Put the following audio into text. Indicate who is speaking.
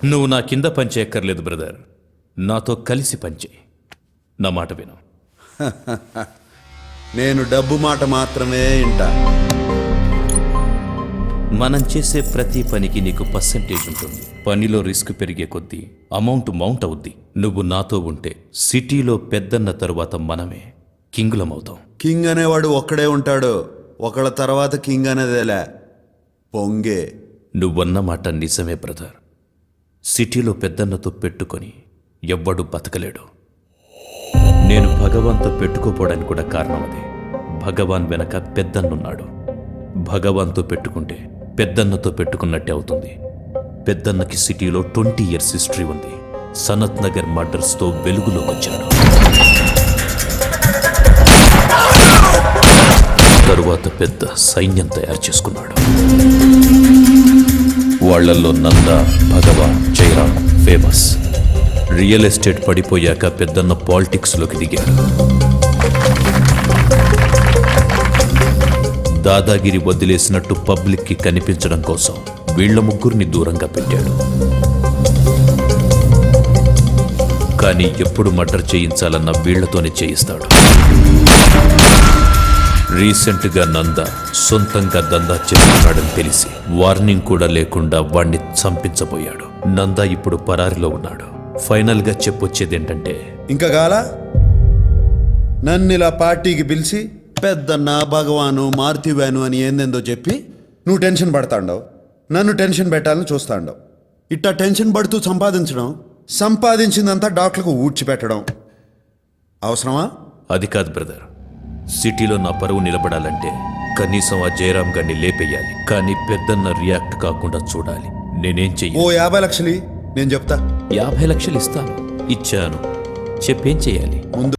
Speaker 1: నువ్వు నా కింద పనిచేయక్కర్లేదు బ్రదర్, నాతో కలిసి పనిచేయి. నా మాట విను.
Speaker 2: నేను డబ్బు మాట మాత్రమే వింటా.
Speaker 1: మనం చేసే ప్రతి పనికి నీకు పర్సెంటేజ్ ఉంటుంది. పనిలో రిస్క్ పెరిగే కొద్దీ అమౌంట్ మౌంట్ అవుద్ది. నువ్వు నాతో ఉంటే సిటీలో పెద్దన్న తరువాత మనమే కింగులమవుతాం.
Speaker 2: కింగ్ అనేవాడు ఒక్కడే ఉంటాడు, ఒకళ్ళ తర్వాత కింగ్ అనేదేలే పొంగే.
Speaker 1: నువ్వన్న మాట నిజమే బ్రదర్. సిటీలో పెద్దన్నతో పెట్టుకొని ఎవ్వడు బతకలేడు. నేను భగవాన్తో పెట్టుకోపోవడానికి కూడా కారణం అదే. భగవాన్ వెనక పెద్దన్నున్నాడు. భగవాన్తో పెట్టుకుంటే పెద్దన్నతో పెట్టుకున్నట్టే అవుతుంది. పెద్దన్నకి సిటీలో 20 years హిస్టరీ ఉంది. సనత్ నగర్ మర్డర్స్తో వెలుగులోకి వచ్చాడు. తరువాత పెద్ద సైన్యం తయారు చేసుకున్నాడు. వాళ్లల్లో నంద, భగవాన్, జయరామ్ ఫేమస్. రియల్ ఎస్టేట్ పడిపోయాక పెద్దన్న పాలిటిక్స్లోకి దిగాడు. దాదాగిరి వదిలేసినట్టు పబ్లిక్కి కనిపించడం కోసం వీళ్ల ముగ్గురిని దూరంగా పెట్టాడు. కానీ ఎప్పుడు మర్డర్ చేయించాలన్న వీళ్లతోనే చేయిస్తాడు. రీసెంట్గా నంద సొంతంగా దందా చేస్తున్నాడని తెలిసి వార్నింగ్ కూడా లేకుండా వాణ్ణి చంపించబోయాడు. నంద ఇప్పుడు పరారిలో ఉన్నాడు. ఫైనల్గా చెప్పొచ్చేదేంటంటే,
Speaker 2: ఇంకా గాల నన్నిలా పార్టీకి పిలిచి పెద్దన్న, భగవాను, మారుతివాను అని ఏందేందో చెప్పి నువ్వు టెన్షన్ పడతాండవు, నన్ను టెన్షన్ పెట్టాలని చూస్తాండవు. ఇట్టా టెన్షన్ పడుతూ సంపాదించడం, సంపాదించిందంతా డాక్టర్లకు ఊడ్చిపెట్టడం అవసరమా?
Speaker 1: అది కాదు బ్రదర్. సిటీలో నా పరువు నిలబడాలంటే కనీసం ఆ జయరామ్ గారిని లేపేయాలి. కానీ పెద్దన్న రియాక్ట్ కాకుండా చూడాలి. నేనేం చెయ్యి?
Speaker 2: ఓ 50 లక్షలు నేను చెప్తా.
Speaker 1: 50 లక్షలు ఇస్తాను. ఇచ్చాను. చెప్పేం చెయ్యాలి?
Speaker 2: ముందు